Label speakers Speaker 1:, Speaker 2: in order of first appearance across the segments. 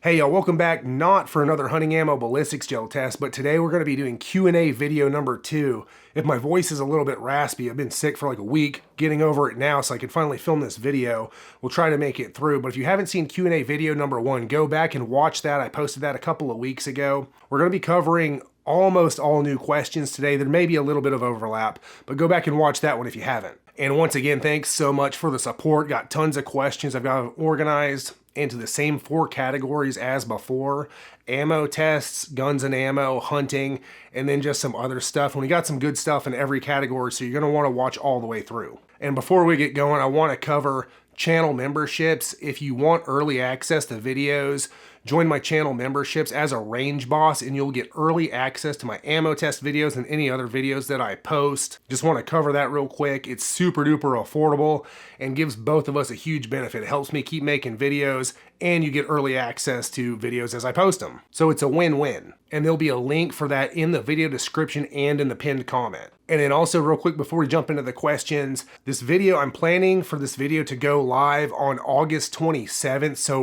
Speaker 1: Hey y'all, welcome back, not for another hunting ammo ballistics gel test, but today we're going to be doing Q&A video number 2. If my voice is a little bit raspy, I've been sick for like a week, getting over it now so I can finally film this video. We'll try to make it through, but if you haven't seen Q&A video number 1, go back and watch that. I posted that a couple of weeks ago. We're going to be covering almost all new questions today. There may be a little bit of overlap, but go back and watch that one if you haven't. And once again, thanks so much for the support. Got tons of questions. I've got them organized into the same 4 categories as before: ammo tests, guns and ammo, hunting, and then just some other stuff. And we got some good stuff in every category, so you're going to want to watch all the way through. And before we get going, I want to cover channel memberships. If you want early access to videos, join my channel memberships as a range boss and you'll get early access to my ammo test videos and any other videos that I post. Just want to cover that real quick. It's super duper affordable and gives both of us a huge benefit. It helps me keep making videos and you get early access to videos as I post them. So it's a win-win. And there'll be a link for that in the video description and in the pinned comment. And then also real quick before we jump into the questions, I'm planning for this video to go live on August 27th. So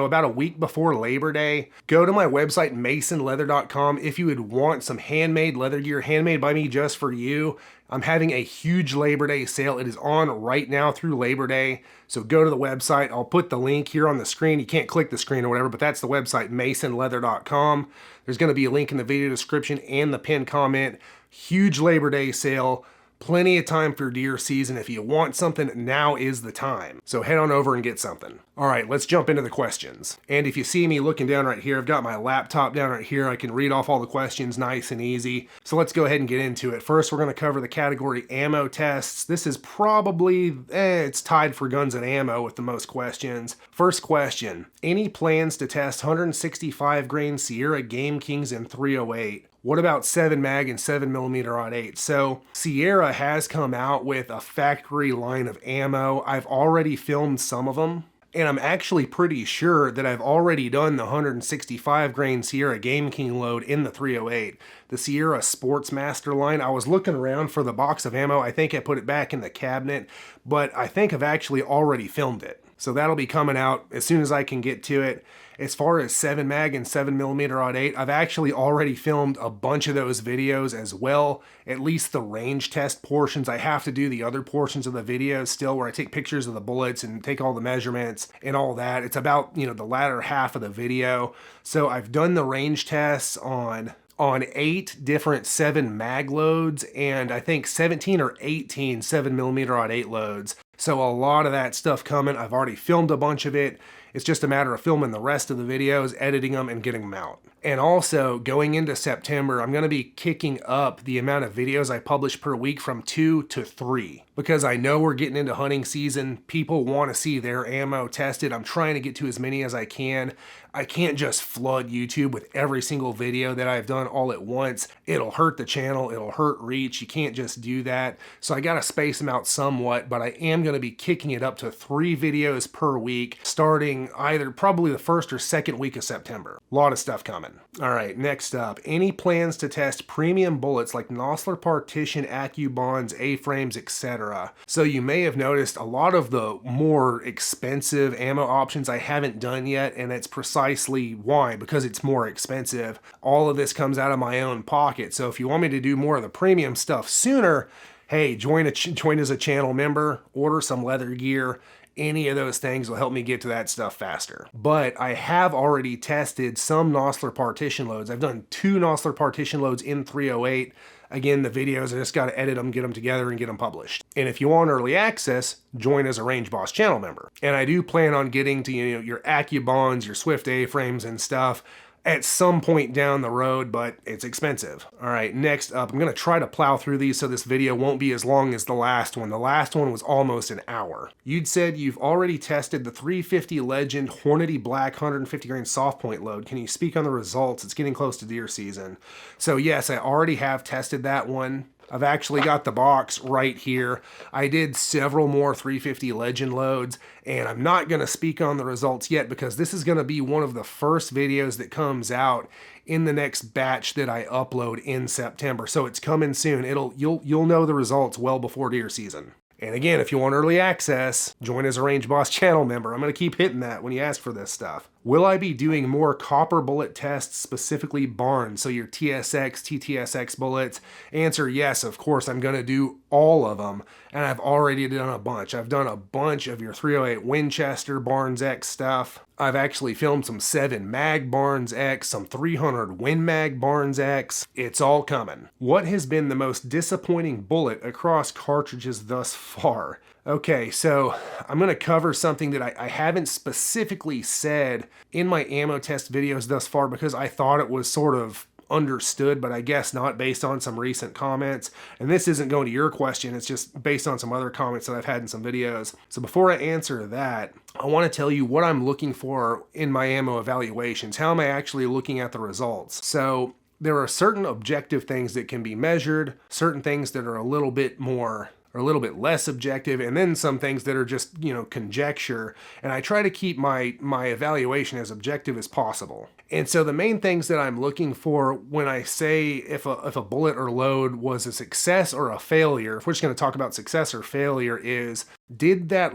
Speaker 1: about a week before Labor Day. Go to my website, masonleather.com, if you would want some handmade leather gear, handmade by me just for you. I'm having a huge Labor Day sale. It is on right now through Labor Day. So go to the website. I'll put the link here on the screen. You can't click the screen or whatever, but that's the website, masonleather.com. There's going to be a link in the video description and the pinned comment. Huge Labor Day sale. Plenty of time for deer season. If you want something, now is the time. So head on over and get something. All right, let's jump into the questions. And if you see me looking down right here, I've got my laptop down right here. I can read off all the questions nice and easy. So let's go ahead and get into it. First, we're going to cover the category ammo tests. This is probably, it's tied for guns and ammo with the most questions. First question, any plans to test 165 grain Sierra Game Kings in 308? What about 7 mag and 7mm odd 8? So Sierra has come out with a factory line of ammo. I've already filmed some of them, and I'm actually pretty sure that I've already done the 165 grain Sierra Game King load in the 308. The Sierra Sportsmaster line, I was looking around for the box of ammo. I think I put it back in the cabinet, but I think I've actually already filmed it. So that'll be coming out as soon as I can get to it. As far as 7 mag and 7mm odd 8, I've actually already filmed a bunch of those videos as well, at least the range test portions. I have to do the other portions of the video still where I take pictures of the bullets and take all the measurements and all that. It's about, the latter half of the video. So I've done the range tests on 8 different 7 mag loads and I think 17 or 18 7mm odd 8 loads. So a lot of that stuff coming. I've already filmed a bunch of it. It's just a matter of filming the rest of the videos, editing them, and getting them out. And also, going into September, I'm going to be kicking up the amount of videos I publish per week from 2 to 3. Because I know we're getting into hunting season. People want to see their ammo tested. I'm trying to get to as many as I can. I can't just flood YouTube with every single video that I've done all at once. It'll hurt the channel. It'll hurt reach. You can't just do that. So I got to space them out somewhat, but I am going to be kicking it up to 3 videos per week, starting either probably the first or second week of September. A lot of stuff coming. All right, next up, any plans to test premium bullets like Nosler Partition, AccuBonds, A-frames, etc.? So you may have noticed a lot of the more expensive ammo options I haven't done yet, and that's precisely why, because it's more expensive. All of this comes out of my own pocket, so if you want me to do more of the premium stuff sooner, hey, join as a channel member, order some leather gear. Any of those things will help me get to that stuff faster. But I have already tested some Nosler Partition loads. I've done 2 Nosler Partition loads in 308. Again, the videos, I just got to edit them, get them together, and get them published. And if you want early access, join as a Range Boss channel member. And I do plan on getting to your AccuBonds, your Swift A-frames and stuff at some point down the road, but it's expensive. All right, next up, I'm going to try to plow through these so this video won't be as long as the last one. The last one was almost an hour. You'd said you've already tested the 350 Legend Hornady Black 150 grain soft point load. Can you speak on the results? It's getting close to deer season. So yes, I already have tested that one. I've actually got the box right here. I did several more 350 Legend loads, and I'm not going to speak on the results yet because this is going to be one of the first videos that comes out in the next batch that I upload in September. So it's coming soon. You'll know the results well before deer season. And again, if you want early access, join as a Range Boss channel member. I'm going to keep hitting that when you ask for this stuff. Will I be doing more copper bullet tests, specifically Barnes, so your TSX, TTSX bullets? Answer, yes, of course, I'm going to do all of them, and I've already done a bunch. I've done a bunch of your 308 Winchester Barnes X stuff. I've actually filmed some 7 Mag Barnes X, some 300 Win Mag Barnes X. It's all coming. What has been the most disappointing bullet across cartridges thus far? Okay, so I'm going to cover something that I haven't specifically said in my ammo test videos thus far because I thought it was sort of understood, but I guess not based on some recent comments. And this isn't going to your question, it's just based on some other comments that I've had in some videos. So before I answer that, I want to tell you what I'm looking for in my ammo evaluations. How am I actually looking at the results? So there are certain objective things that can be measured, certain things that are a little bit more or a little bit less objective, and then some things that are just, conjecture. And I try to keep my evaluation as objective as possible. And so the main things that I'm looking for when I say if a bullet or load was a success or a failure, if we're just going to talk about success or failure, is did that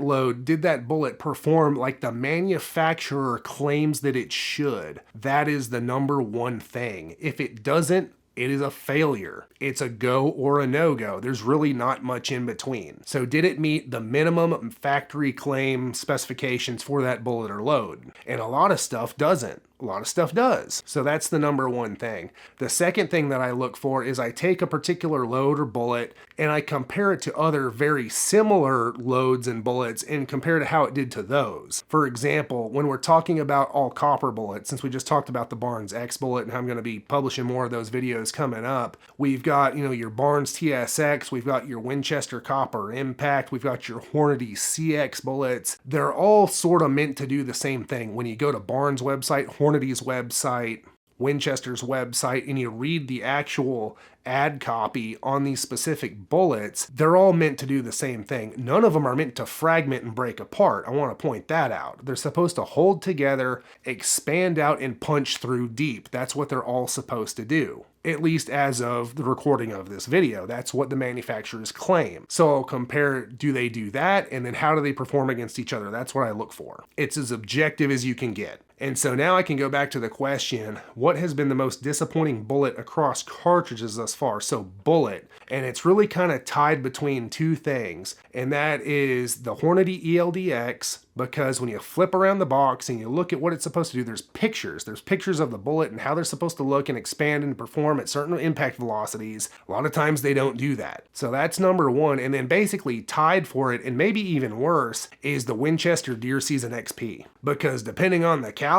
Speaker 1: bullet perform like the manufacturer claims that it should? That is the number one thing. If it doesn't, it is a failure. It's a go or a no-go. There's really not much in between. So did it meet the minimum factory claim specifications for that bullet or load? And a lot of stuff doesn't. A lot of stuff does. So that's the number one thing. The second thing that I look for is I take a particular load or bullet and I compare it to other very similar loads and bullets and compare to how it did to those. For example, when we're talking about all copper bullets, since we just talked about the Barnes X bullet and I'm going to be publishing more of those videos coming up, we've got, your Barnes TSX, we've got your Winchester Copper Impact, we've got your Hornady CX bullets. They're all sort of meant to do the same thing. When you go to Barnes' website, Hornady's website, Winchester's website, and you read the actual ad copy on these specific bullets, they're all meant to do the same thing. None of them are meant to fragment and break apart. I want to point that out. They're supposed to hold together, expand out, and punch through deep. That's what they're all supposed to do. At least as of the recording of this video. That's what the manufacturers claim. So I'll compare, do they do that? And then how do they perform against each other? That's what I look for. It's as objective as you can get. And so now I can go back to the question, what has been the most disappointing bullet across cartridges thus far? So bullet. And it's really kind of tied between two things. And that is the Hornady ELDX, because when you flip around the box and you look at what it's supposed to do, there's pictures. There's pictures of the bullet and how they're supposed to look and expand and perform at certain impact velocities. A lot of times they don't do that. So that's number one. And then basically tied for it, and maybe even worse, is the Winchester Deer Season XP. Because depending on the caliber,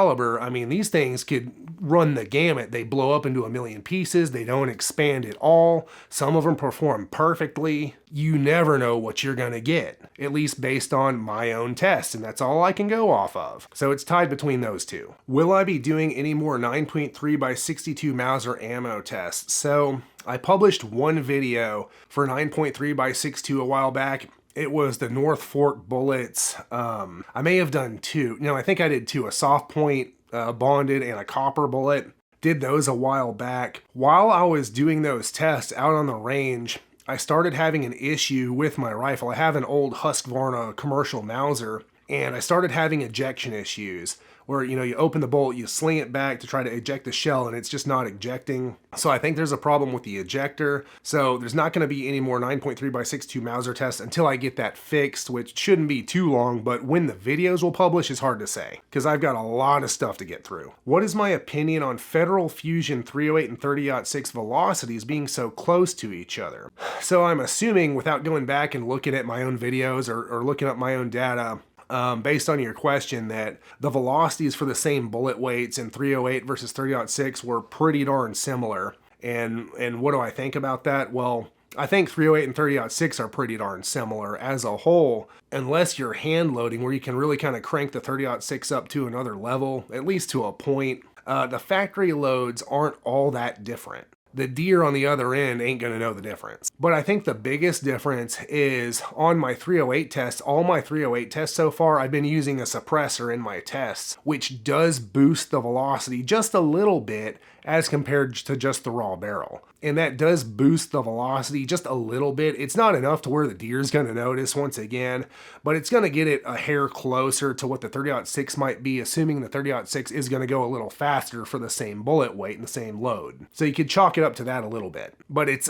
Speaker 1: these things could run the gamut. They blow up into a million pieces. They don't expand at all. Some of them perform perfectly. You never know what you're going to get, at least based on my own tests, and that's all I can go off of. So it's tied between those two. Will I be doing any more 9.3x62 Mauser ammo tests? So I published one video for 9.3x62 a while back. It was the North Fork bullets. I may have done two. No, I think I did two, a soft point bonded and a copper bullet. Did those a while back. While I was doing those tests out on the range, I started having an issue with my rifle. I have an old Husqvarna commercial Mauser, and I started having ejection issues where, you open the bolt, you sling it back to try to eject the shell, and it's just not ejecting. So I think there's a problem with the ejector. So there's not going to be any more 9.3x62 Mauser tests until I get that fixed, which shouldn't be too long, but when the videos will publish is hard to say, because I've got a lot of stuff to get through. What is my opinion on Federal Fusion 308 and 30-06 velocities being so close to each other? So I'm assuming, without going back and looking at my own videos or looking up my own data, based on your question, that the velocities for the same bullet weights in 308 versus 30-06 were pretty darn similar. And what do I think about that? Well, I think 308 and 30-06 are pretty darn similar as a whole, unless you're hand loading, where you can really kind of crank the 30-06 up to another level, at least to a point. The factory loads aren't all that different. the deer on the other end ain't gonna know the difference. But I think the biggest difference is on my 308 tests, all my 308 tests so far, I've been using a suppressor in my tests, which does boost the velocity just a little bit as compared to just the raw barrel. And that does boost the velocity just a little bit. It's not enough to where the deer's gonna notice once again, but it's gonna get it a hair closer to what the 30-06 might be, assuming the 30-06 is gonna go a little faster for the same bullet weight and the same load. So you could chalk it up to that a little bit. But it's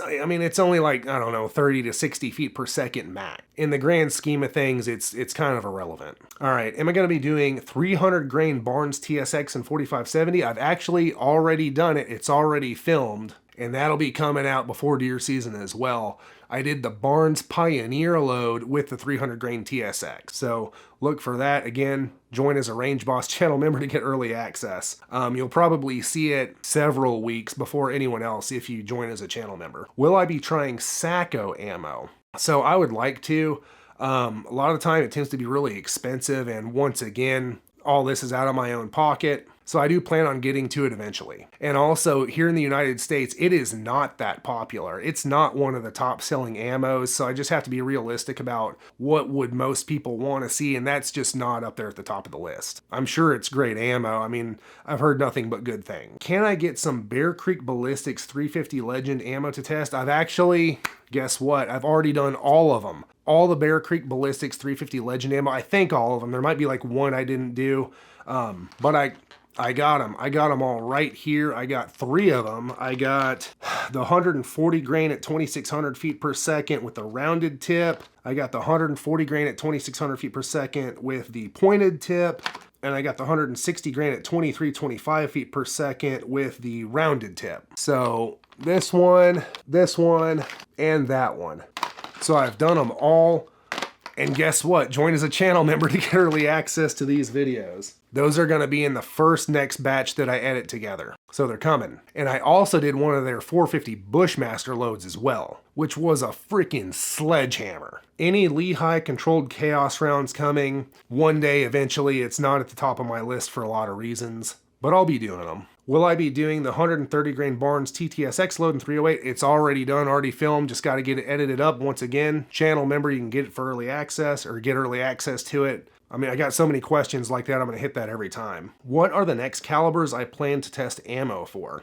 Speaker 1: only like, I don't know, 30 to 60 feet per second max. In the grand scheme of things, it's kind of irrelevant. All right, am I gonna be doing 300 grain Barnes TSX and 4570? I've actually already done it. It's already filmed, and that'll be coming out before deer season as well. I did the Barnes Pioneer load with the 300 grain TSX. So look for that. Again, join as a Range Boss channel member to get early access. You'll probably see it several weeks before anyone else if you join as a channel member. Will I be trying Sacco ammo? So I would like to. A lot of the time it tends to be really expensive, and once again, all this is out of my own pocket. So I do plan on getting to it eventually. And also here in the United States, it is not that popular. It's not one of the top selling ammos. So I just have to be realistic about what would most people want to see. And that's just not up there at the top of the list. I'm sure it's great ammo. I mean, I've heard nothing but good things. Can I get some Bear Creek Ballistics 350 Legend ammo to test? I've actually, guess what? I've already done all of them. All the Bear Creek Ballistics 350 Legend ammo. I think all of them. There might be like one I didn't do. But I got them. I got them all right here. I got 3 of them. I got the 140 grain at 2,600 feet per second with the rounded tip. I got the 140 grain at 2,600 feet per second with the pointed tip. And I got the 160 grain at 2,325 feet per second with the rounded tip. So this one, and that one. So I've done them all. And guess what? Join as a channel member to get early access to these videos. Those are gonna be in the first next batch that I edit together. So they're coming. And I also did one of their 450 Bushmaster loads as well, which was a freaking sledgehammer. Any Lehigh controlled chaos rounds coming one day eventually. It's not at the top of my list for a lot of reasons, but I'll be doing them. Will I be doing the 130 grain Barnes TTSX load in 308? It's already done, already filmed, just got to get it edited up. Once again, channel member, you can get it for early access or get early access to it. I mean, I got so many questions like that, I'm going to hit that every time. What are the next calibers I plan to test ammo for?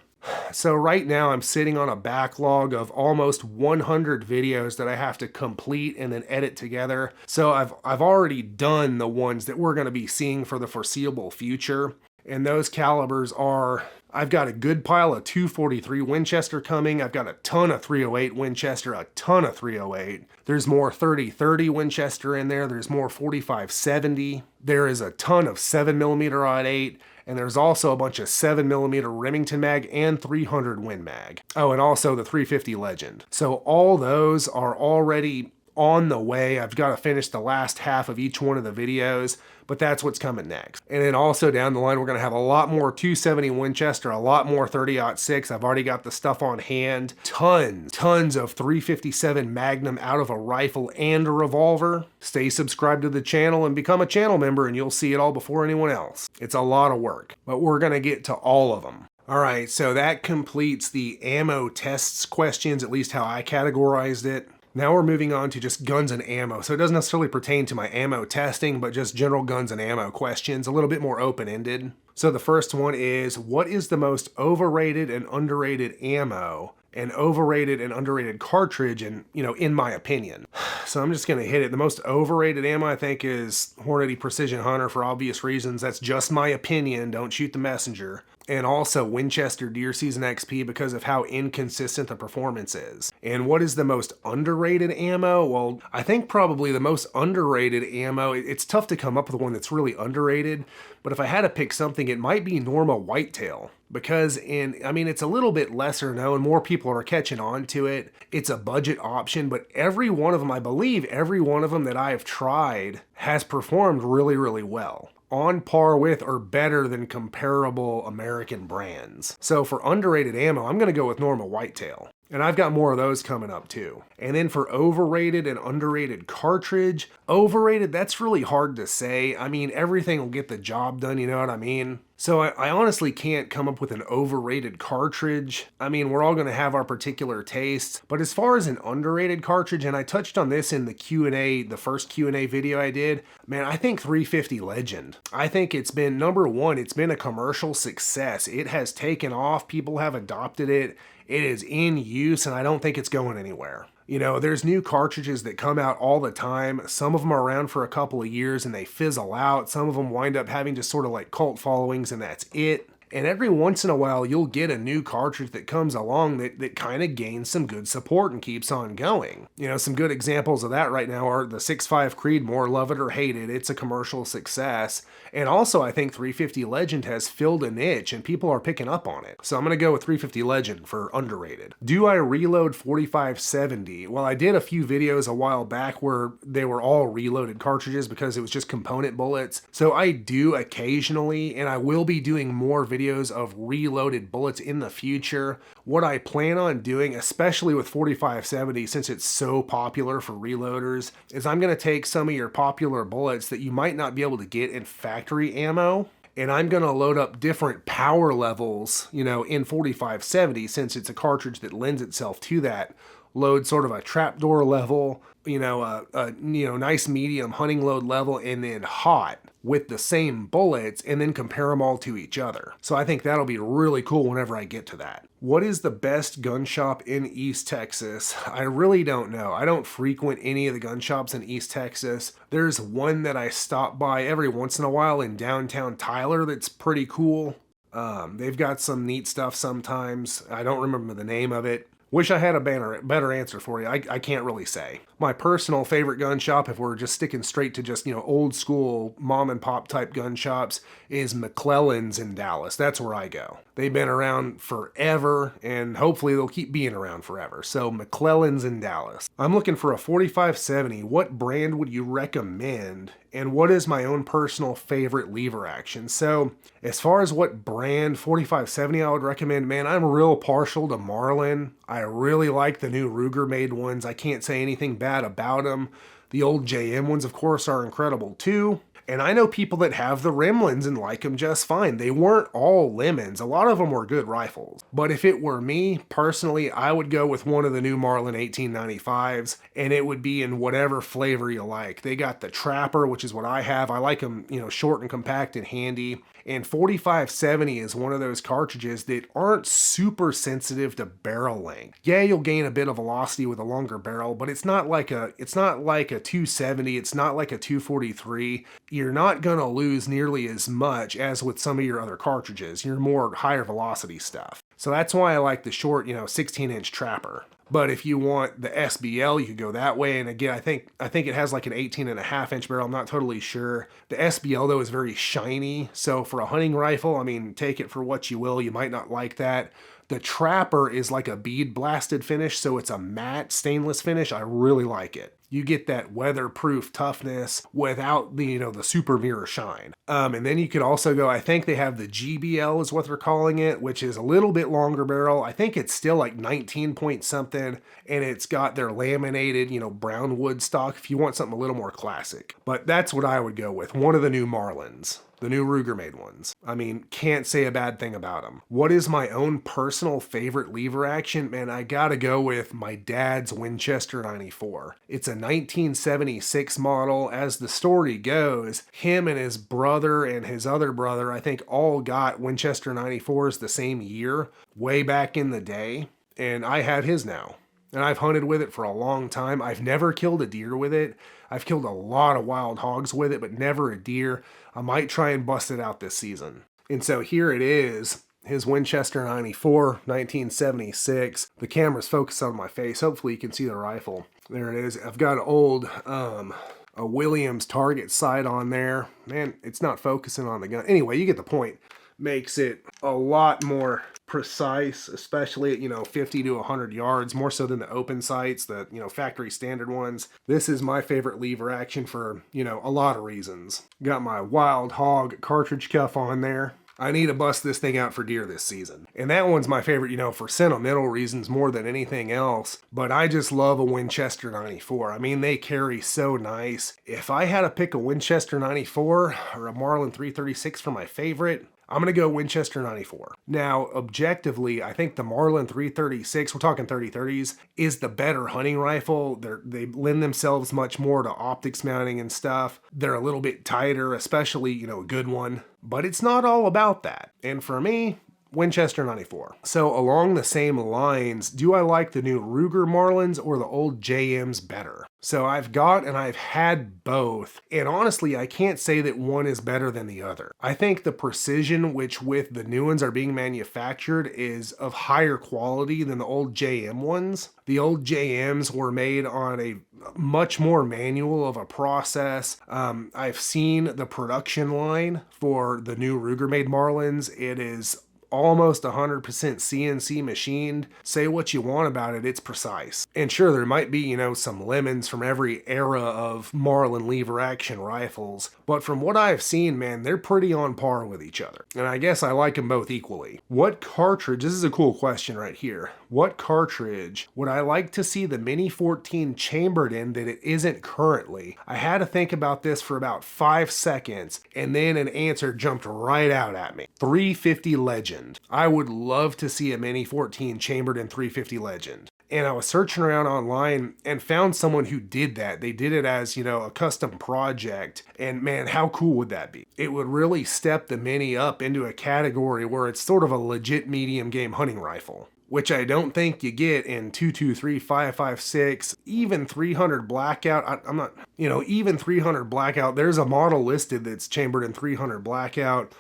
Speaker 1: So right now I'm sitting on a backlog of almost 100 videos that I have to complete and then edit together. So I've already done the ones that we're going to be seeing for the foreseeable future. And those calibers are, I've got a good pile of 243 Winchester coming. I've got a ton of 308 Winchester, a ton of 308. There's more 30-30 Winchester in there. There's more 45-70. There is a ton of 7mm Odd 8. And there's also a bunch of 7mm Remington mag and 300 Win mag. Oh, and also the 350 Legend. So all those are already on the way. I've got to finish the last half of each one of the videos, but that's what's coming next. And then also down the line, we're going to have a lot more 270 Winchester, a lot more 30-06. I've already got the stuff on hand. Tons of 357 Magnum out of a rifle and a revolver. Stay subscribed to the channel and become a channel member and you'll see it all before anyone else. It's a lot of work, but we're going to get to all of them. All right, so that completes the ammo tests questions, at least how I categorized it. Now we're moving on to just guns and ammo. So it doesn't necessarily pertain to my ammo testing, but just general guns and ammo questions, a little bit more open-ended. So the first one is, what is the most overrated and underrated ammo and overrated and underrated cartridge in my opinion? So I'm just gonna hit it. The most overrated ammo I think is Hornady Precision Hunter for obvious reasons. That's just my opinion, don't shoot the messenger. And also Winchester Deer Season XP because of how inconsistent the performance is. And what is the most underrated ammo? Well, I think probably the most underrated ammo, it's tough to come up with one that's really underrated, but if I had to pick something, it might be Norma Whitetail. Because it's a little bit lesser known, more people are catching on to it. It's a budget option, but every one of them, I believe every one of them that I've tried has performed really, really well. On par with or better than comparable American brands. So for underrated ammo, I'm gonna go with Norma Whitetail. And I've got more of those coming up too. And then for overrated and underrated cartridge, overrated, that's really hard to say. I mean, everything will get the job done, you know what I mean? So I honestly can't come up with an overrated cartridge. I mean, we're all going to have our particular tastes, but as far as an underrated cartridge, and I touched on this in the Q&A, the first Q&A video I did, man, I think 350 Legend. I think it's been, number one, it's been a commercial success. It has taken off. People have adopted it. It is in use, and I don't think it's going anywhere. You know, there's new cartridges that come out all the time. Some of them are around for a couple of years and they fizzle out. Some of them wind up having just sort of like cult followings and that's it. And every once in a while, you'll get a new cartridge that comes along that kind of gains some good support and keeps on going. You know, some good examples of that right now are the 6.5 Creedmoor, love it or hate it. It's a commercial success. And also, I think 350 Legend has filled a niche and people are picking up on it. So I'm going to go with 350 Legend for underrated. Do I reload 4570? Well, I did a few videos a while back where they were all reloaded cartridges because it was just component bullets. So I do occasionally, and I will be doing more videos of reloaded bullets in the future. What I plan on doing, especially with 4570, since it's so popular for reloaders, is I'm going to take some of your popular bullets that you might not be able to get in factory ammo, and I'm going to load up different power levels, you know, in 4570, since it's a cartridge that lends itself to that. Load sort of a trapdoor level, you know, a nice medium hunting load level, and then hot with the same bullets, and then compare them all to each other. So I think that'll be really cool whenever I get to that. What is the best gun shop in East Texas? I really don't know. I don't frequent any of the gun shops in East Texas. There's one that I stop by every once in a while in downtown Tyler that's pretty cool. They've got some neat stuff sometimes. I don't remember the name of it. Wish I had a better answer for you. I can't really say. My personal favorite gun shop, if we're just sticking straight to just, you know, old school mom and pop type gun shops, is McClellan's in Dallas. That's where I go. They've been around forever, and hopefully they'll keep being around forever. So McClellan's in Dallas. I'm looking for a 4570. What brand would you recommend? And what is my own personal favorite lever action? So as far as what brand 4570 I would recommend, man, I'm real partial to Marlin. I really like the new Ruger made ones. I can't say anything bad about them. The old JM ones, of course, are incredible too. And I know people that have the Remlins and like them just fine. They weren't all lemons. A lot of them were good rifles. But if it were me, personally, I would go with one of the new Marlin 1895s, and it would be in whatever flavor you like. They got the Trapper, which is what I have. I like them, you know, short and compact and handy. And 4570 is one of those cartridges that aren't super sensitive to barrel length. Yeah, you'll gain a bit of velocity with a longer barrel, but it's not like a 270, it's not like a 243. You're not gonna lose nearly as much as with some of your other cartridges. You're more higher velocity stuff. So that's why I like the short, 16-inch Trapper. But if you want the SBL, you could go that way. And again, I think it has like an 18.5-inch barrel. I'm not totally sure. The SBL, though, is very shiny. So for a hunting rifle, I mean, take it for what you will. You might not like that. The Trapper is like a bead blasted finish, so it's a matte stainless finish. I really like it. You get that weatherproof toughness without the super mirror shine. And then you could also go, I think they have the GBL is what they're calling it, which is a little bit longer barrel. I think it's still like 19 point something, and it's got their laminated, brown wood stock if you want something a little more classic. But that's what I would go with. One of the new Marlins. The new Ruger made ones. I mean, can't say a bad thing about them. What is my own personal favorite lever action? Man, I gotta go with my dad's Winchester 94. It's a 1976 model. As the story goes, him and his brother and his other brother, I think, all got Winchester 94s the same year, way back in the day. And I have his now. And I've hunted with it for a long time. I've never killed a deer with it. I've killed a lot of wild hogs with it, but never a deer. I might try and bust it out this season. And so here it is, his Winchester 94, 1976. The camera's focused on my face. Hopefully you can see the rifle. There it is. I've got an old a Williams target sight on there. Man, it's not focusing on the gun. Anyway, you get the point. Makes it a lot more precise, especially at 50 to 100 yards, more so than the open sights, the factory standard ones. This is my favorite lever action for a lot of reasons. Got my Wild Hog cartridge cuff on there. I need to bust this thing out for deer this season. And that one's my favorite, for sentimental reasons more than anything else. But I just love a Winchester 94. I mean, they carry so nice. If I had to pick a Winchester 94 or a Marlin 336 for my favorite, I'm going to go Winchester 94. Now, objectively, I think the Marlin 336, we're talking 30-30s, is the better hunting rifle. They lend themselves much more to optics mounting and stuff. They're a little bit tighter, especially, a good one. But it's not all about that. And for me, Winchester 94. So along the same lines, do I like the new Ruger Marlins or the old JMs better? So I've got and I've had both, and honestly, I can't say that one is better than the other. I think the precision which with the new ones are being manufactured is of higher quality than the old JM ones. The old JMs were made on a much more manual of a process. I've seen the production line for the new Ruger made Marlins. It is almost 100% CNC machined. Say what you want about it, it's precise. And sure, there might be, some lemons from every era of Marlin lever action rifles, but from what I've seen, man, they're pretty on par with each other. And I guess I like them both equally. What cartridge, this is a cool question right here. What cartridge would I like to see the Mini-14 chambered in that it isn't currently? I had to think about this for about 5 seconds, and then an answer jumped right out at me. 350 Legend. I would love to see a Mini-14 chambered in 350 Legend. And I was searching around online and found someone who did that. They did it as, a custom project. And man, how cool would that be? It would really step the Mini up into a category where it's sort of a legit medium game hunting rifle, which I don't think you get in 223, 556, even 300 Blackout. I'm not, even 300 Blackout. There's a model listed that's chambered in 300 Blackout.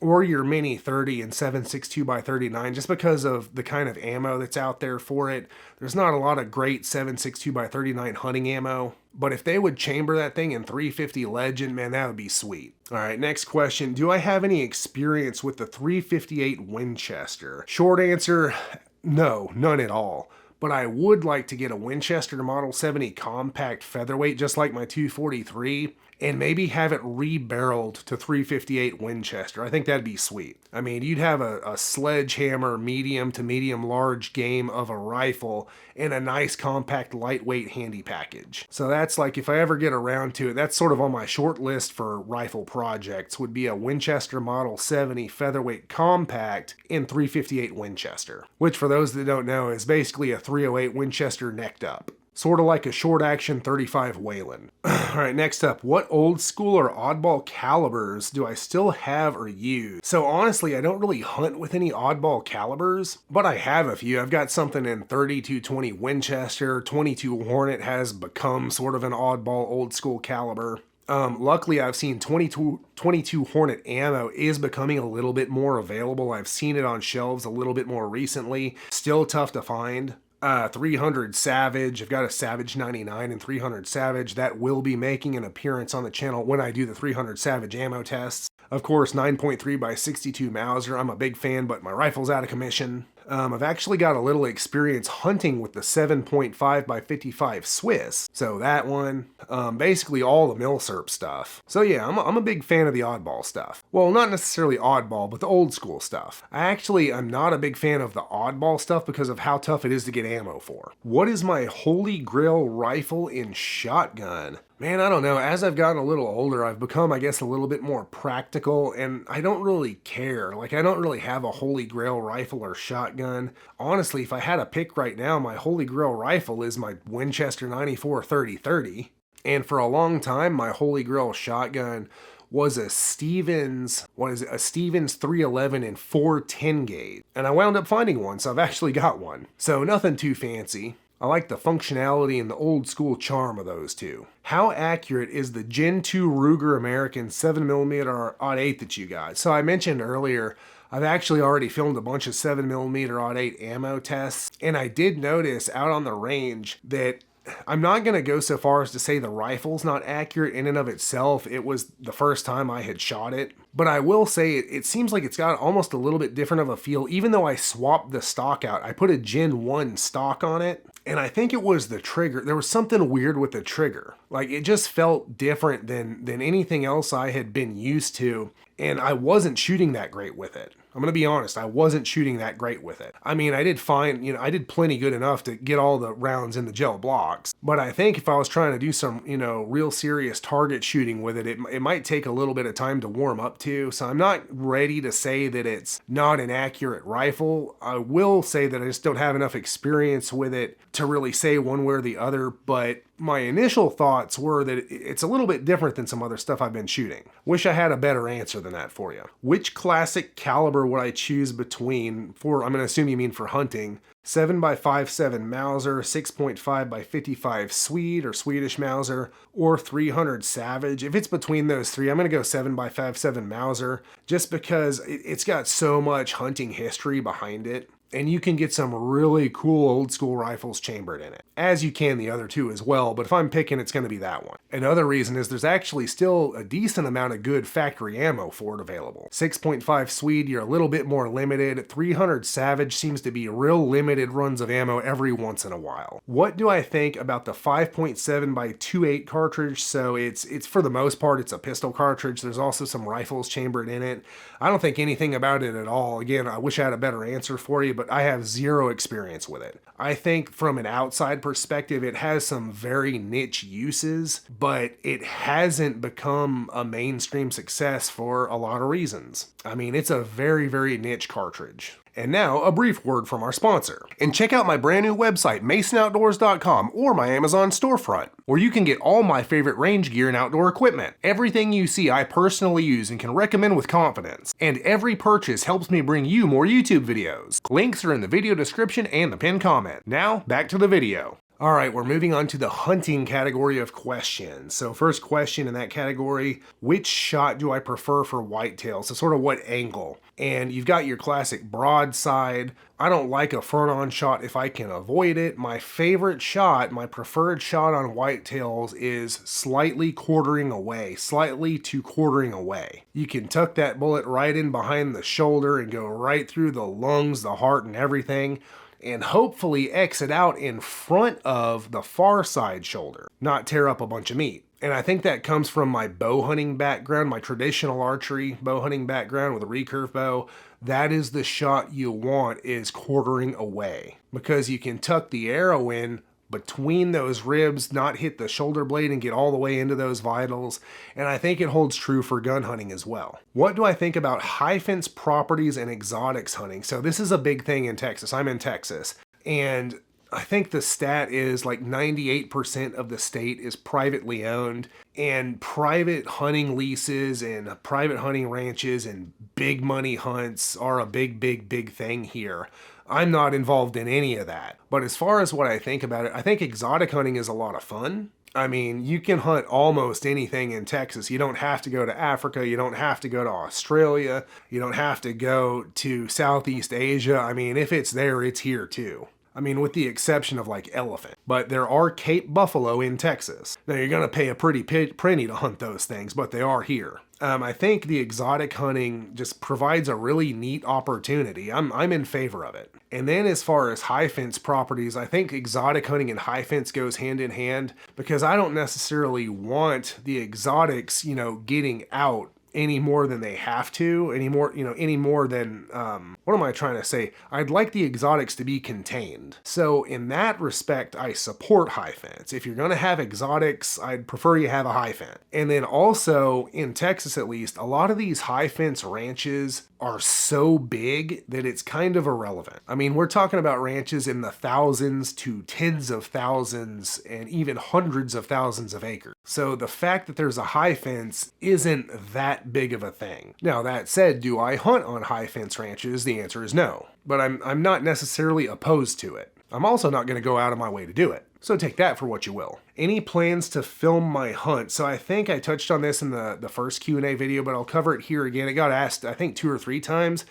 Speaker 1: Or your Mini-30 and 7.62x39, just because of the kind of ammo that's out there for it. There's not a lot of great 7.62x39 hunting ammo, but if they would chamber that thing in 350 Legend, man, that would be sweet. All right, next question. Do I have any experience with the 358 Winchester? Short answer, no, none at all. But I would like to get a Winchester Model 70 compact featherweight, just like my 243, and maybe have it re-barreled to 358 Winchester. I think that'd be sweet. I mean, you'd have a sledgehammer medium to medium large game of a rifle and a nice compact lightweight handy package. So that's like, if I ever get around to it, that's sort of on my short list for rifle projects, would be a Winchester Model 70 featherweight compact in 358 Winchester, which for those that don't know is basically a 308 Winchester necked up. Sort of like a short action 35 Wayland. All right, next up, what old school or oddball calibers do I still have or use? So honestly, I don't really hunt with any oddball calibers, but I have a few. I've got something in 32-20 Winchester. 22 Hornet has become sort of an oddball old school caliber. Luckily, I've seen 22 Hornet ammo is becoming a little bit more available. I've seen it on shelves a little bit more recently. Still tough to find. 300 Savage. I've got a Savage 99 and 300 Savage that will be making an appearance on the channel when I do the 300 Savage ammo tests. Of course, 9.3x62 Mauser. I'm a big fan, but my rifle's out of commission. I've actually got a little experience hunting with the 7.5x55 Swiss. So that one, basically all the Milsurp stuff. So yeah, I'm a big fan of the oddball stuff. Well, not necessarily oddball, but the old school stuff. I'm not a big fan of the oddball stuff because of how tough it is to get ammo for. What is my holy grail rifle in shotgun? Man, I don't know. As I've gotten a little older, I've become, I guess, a little bit more practical, and I don't really care. Like, I don't really have a holy grail rifle or shotgun. Honestly, if I had a pick right now, my holy grail rifle is my Winchester 94 30-30. And for a long time, my holy grail shotgun was a Stevens 311 and 410 gauge. And I wound up finding one, so I've actually got one. So nothing too fancy. I like the functionality and the old school charm of those two. How accurate is the Gen 2 Ruger American 7mm .08 that you got? So I mentioned earlier, I've actually already filmed a bunch of 7mm .08 ammo tests, and I did notice out on the range that I'm not going to go so far as to say the rifle's not accurate in and of itself. It was the first time I had shot it. But I will say it seems like it's got almost a little bit different of a feel. Even though I swapped the stock out, I put a Gen 1 stock on it. And I think it was the trigger. There was something weird with the trigger. Like, it just felt different than anything else I had been used to. And I wasn't shooting that great with it. I'm going to be honest, I wasn't shooting that great with it. I mean, I did plenty good enough to get all the rounds in the gel blocks. But I think if I was trying to do some, real serious target shooting with it, it might take a little bit of time to warm up to. So I'm not ready to say that it's not an accurate rifle. I will say that I just don't have enough experience with it to really say one way or the other, but my initial thoughts were that it's a little bit different than some other stuff I've been shooting. Wish I had a better answer than that for you. Which classic caliber would I choose between, I'm going to assume you mean for hunting, 7x57 Mauser, 6.5x55 Swede or Swedish Mauser, or 300 Savage? If it's between those three, I'm going to go 7x57 Mauser, just because it's got so much hunting history behind it. And you can get some really cool old school rifles chambered in it, as you can the other two as well, but if I'm picking, it's going to be that one. Another reason is there's actually still a decent amount of good factory ammo for it available. 6.5 Swede, you're a little bit more limited. 300 Savage seems to be real limited runs of ammo every once in a while. What do I think about the 5.7x28 cartridge? So it's for the most part, it's a pistol cartridge. There's also some rifles chambered in it. I don't think anything about it at all. Again, I wish I had a better answer for you, but I have zero experience with it. I think from an outside perspective, it has some very niche uses, but it hasn't become a mainstream success for a lot of reasons. I mean, it's a very, very niche cartridge. And now, a brief word from our sponsor. And check out my brand new website, masonoutdoors.com, or my Amazon storefront, where you can get all my favorite range gear and outdoor equipment. Everything you see I personally use and can recommend with confidence. And every purchase helps me bring you more YouTube videos. Links are in the video description and the pinned comment. Now, back to the video. All right, we're moving on to the hunting category of questions. So first question in that category, which shot do I prefer for whitetail? So sort of what angle? And you've got your classic broadside. I don't like a front-on shot if I can avoid it. My favorite shot, my preferred shot on whitetails is slightly quartering away, slightly to quartering away. You can tuck that bullet right in behind the shoulder and go right through the lungs, the heart, and everything, and hopefully exit out in front of the far side shoulder, not tear up a bunch of meat. And I think that comes from my bow hunting background, my traditional archery bow hunting background with a recurve bow. That is the shot you want, is quartering away, because you can tuck the arrow in between those ribs, not hit the shoulder blade, and get all the way into those vitals. And I think it holds true for gun hunting as well. What do I think about high fence properties and exotics hunting? So this is a big thing in Texas. I'm in Texas, and I think the stat is like 98% of the state is privately owned, and private hunting leases and private hunting ranches and big money hunts are a big, big, big thing here. I'm not involved in any of that. But as far as what I think about it, I think exotic hunting is a lot of fun. I mean, you can hunt almost anything in Texas. You don't have to go to Africa. You don't have to go to Australia. You don't have to go to Southeast Asia. I mean, if it's there, it's here too. I mean, with the exception of like elephant. But there are Cape buffalo in Texas. Now, you're going to pay a pretty penny to hunt those things, but they are here. I think the exotic hunting just provides a really neat opportunity. I'm in favor of it. And then as far as high fence properties, I think exotic hunting and high fence goes hand in hand, because I don't necessarily want the exotics, getting out any more than they have to, any more than, what am I trying to say? I'd like the exotics to be contained. So in that respect, I support high fence. If you're going to have exotics, I'd prefer you have a high fence. And then also, in Texas at least, a lot of these high fence ranches are so big that it's kind of irrelevant. I mean, we're talking about ranches in the thousands to tens of thousands and even hundreds of thousands of acres. So the fact that there's a high fence isn't that big of a thing. Now, that said, do I hunt on high fence ranches? The answer is no. But I'm not necessarily opposed to it. I'm also not going to go out of my way to do it. So take that for what you will. Any plans to film my hunt? So I think I touched on this in the first Q&A video, but I'll cover it here again. It got asked, I think, 2 or 3 times.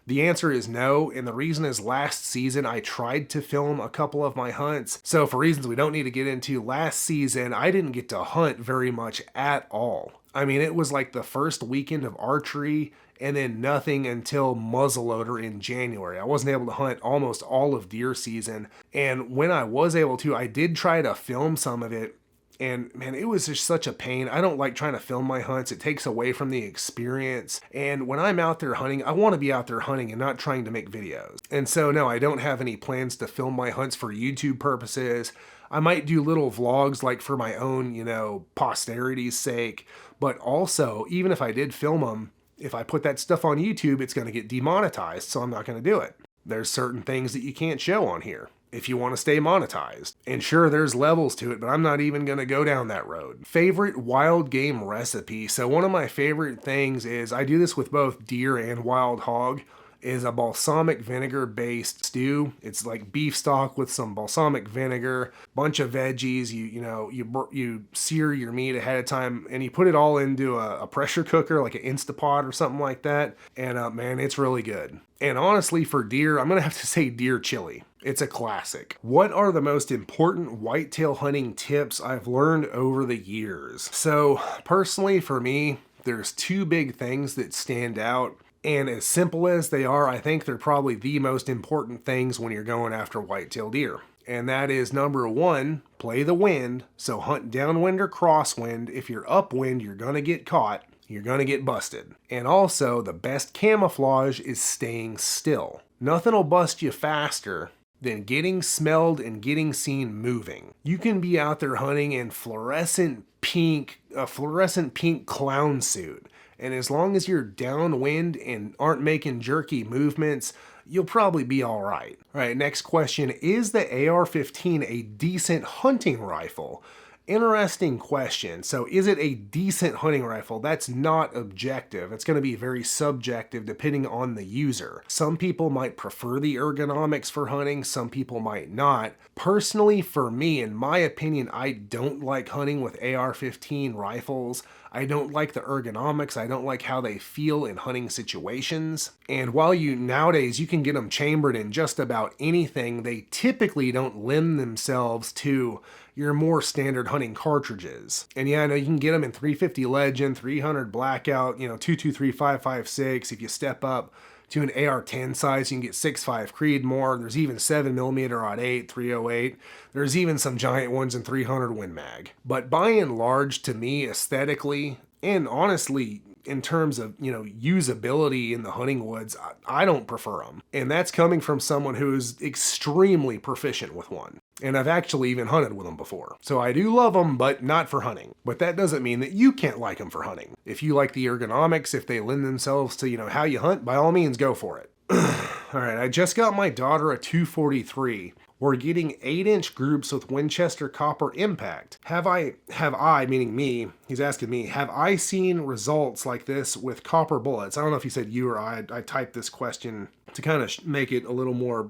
Speaker 1: The answer is no, and the reason is last season I tried to film a couple of my hunts. So for reasons we don't need to get into, last season I didn't get to hunt very much at all. I mean, it was like the first weekend of archery and then nothing until muzzleloader in January. I wasn't able to hunt almost all of deer season. And when I was able to, I did try to film some of it. And man, it was just such a pain. I don't like trying to film my hunts. It takes away from the experience. And when I'm out there hunting, I want to be out there hunting and not trying to make videos. And so no, I don't have any plans to film my hunts for YouTube purposes. I might do little vlogs like for my own, posterity's sake. But also, even if I did film them, if I put that stuff on YouTube, it's going to get demonetized, so I'm not going to do it. There's certain things that you can't show on here if you want to stay monetized. And sure, there's levels to it, but I'm not even going to go down that road. Favorite wild game recipe. So one of my favorite things is, I do this with both deer and wild hog, is a balsamic vinegar based stew. It's like beef stock with some balsamic vinegar, bunch of veggies. You sear your meat ahead of time and you put it all into a pressure cooker, like an Instapot or something like that. And man, it's really good. And honestly, for deer, I'm gonna have to say deer chili. It's a classic. What are the most important whitetail hunting tips I've learned over the years? So personally, for me, there's two big things that stand out. And as simple as they are, I think they're probably the most important things when you're going after whitetail deer. And that is, number one, play the wind. So hunt downwind or crosswind. If you're upwind, you're gonna get caught. You're gonna get busted. And also, the best camouflage is staying still. Nothing will bust you faster than getting smelled and getting seen moving. You can be out there hunting in a fluorescent pink clown suit. And as long as you're downwind and aren't making jerky movements, you'll probably be all right. All right, next question. Is the AR-15 a decent hunting rifle? Interesting question. So is it a decent hunting rifle? That's not objective. It's going to be very subjective depending on the user. Some people might prefer the ergonomics for hunting. Some people might not. Personally, for me, in my opinion, I don't like hunting with AR-15 rifles. I don't like the ergonomics. I don't like how they feel in hunting situations. And while nowadays you can get them chambered in just about anything, they typically don't lend themselves to your more standard hunting cartridges. And yeah, I know you can get them in 350 Legend, 300 Blackout, 223, 5.56. If you step up to an AR-10 size, you can get 6.5 Creedmoor. There's even 7mm odd 8, 308. There's even some giant ones in 300 Win Mag. But by and large, to me, aesthetically, and honestly, in terms of, usability in the hunting woods, I don't prefer them. And that's coming from someone who's extremely proficient with one. And I've actually even hunted with them before. So I do love them, but not for hunting. But that doesn't mean that you can't like them for hunting. If you like the ergonomics, if they lend themselves to, how you hunt, by all means, go for it. All right, I just got my daughter a 243. We're getting 8-inch groups with Winchester copper impact. Have I, meaning me, he's asking me, have I seen results like this with copper bullets? I don't know if he said you or I typed this question to kind of make it a little more,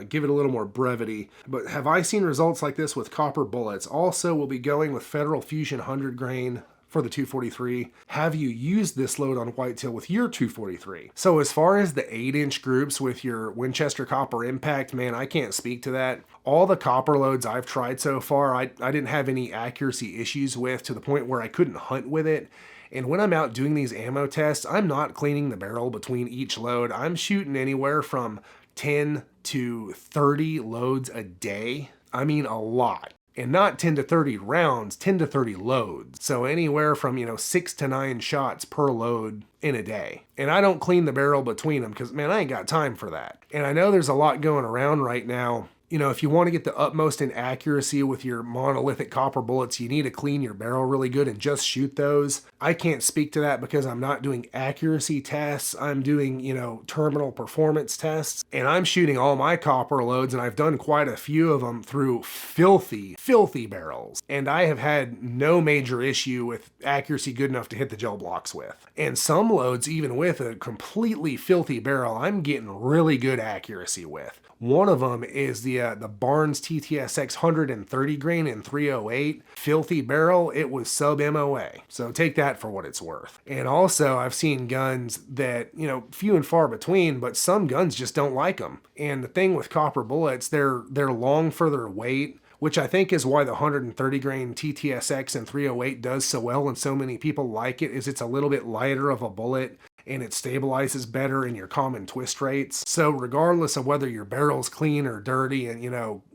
Speaker 1: give it a little more brevity. But have I seen results like this with copper bullets? Also, we'll be going with Federal Fusion 100 grain for the 243. Have you used this load on whitetail with your 243? So as far as the 8-inch groups with your Winchester copper impact, man, I can't speak to that. All the copper loads I've tried so far, I didn't have any accuracy issues with, to the point where I couldn't hunt with it. And when I'm out doing these ammo tests, I'm not cleaning the barrel between each load. I'm shooting anywhere from 10 to 30 loads a day. I mean, a lot. And not 10 to 30 rounds, 10 to 30 loads. So anywhere from, 6 to 9 shots per load in a day. And I don't clean the barrel between them because, man, I ain't got time for that. And I know there's a lot going around right now. If you want to get the utmost in accuracy with your monolithic copper bullets, you need to clean your barrel really good and just shoot those. I can't speak to that because I'm not doing accuracy tests. I'm doing, terminal performance tests. And I'm shooting all my copper loads, and I've done quite a few of them through filthy barrels. And I have had no major issue with accuracy good enough to hit the gel blocks with. And some loads, even with a completely filthy barrel, I'm getting really good accuracy with. One of them is the Barnes TTSX 130 grain in 308. Filthy barrel, it was sub MOA. So take that for what it's worth. And also, I've seen guns that, few and far between, but some guns just don't like them. And the thing with copper bullets, they're long for their weight, which I think is why the 130 grain TTSX and 308 does so well and so many people like it, is it's a little bit lighter of a bullet and it stabilizes better in your common twist rates. So regardless of whether your barrel's clean or dirty and,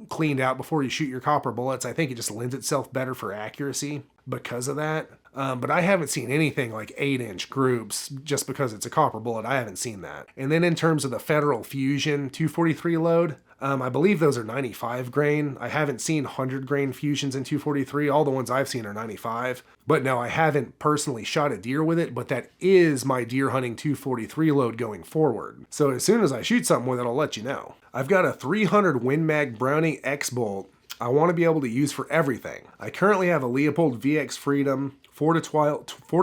Speaker 1: cleaned out before you shoot your copper bullets. I think it just lends itself better for accuracy because of that. But I haven't seen anything like 8-inch groups just because it's a copper bullet. I haven't seen that. And then in terms of the Federal Fusion 243 load, I believe those are 95 grain. I haven't seen 100 grain fusions in 243. All the ones I've seen are 95. But no, I haven't personally shot a deer with it, but that is my deer hunting 243 load going forward. So as soon as I shoot something with it, I'll let you know. I've got a 300 Win Mag Browning X-Bolt I want to be able to use for everything. I currently have a Leupold VX Freedom 4 to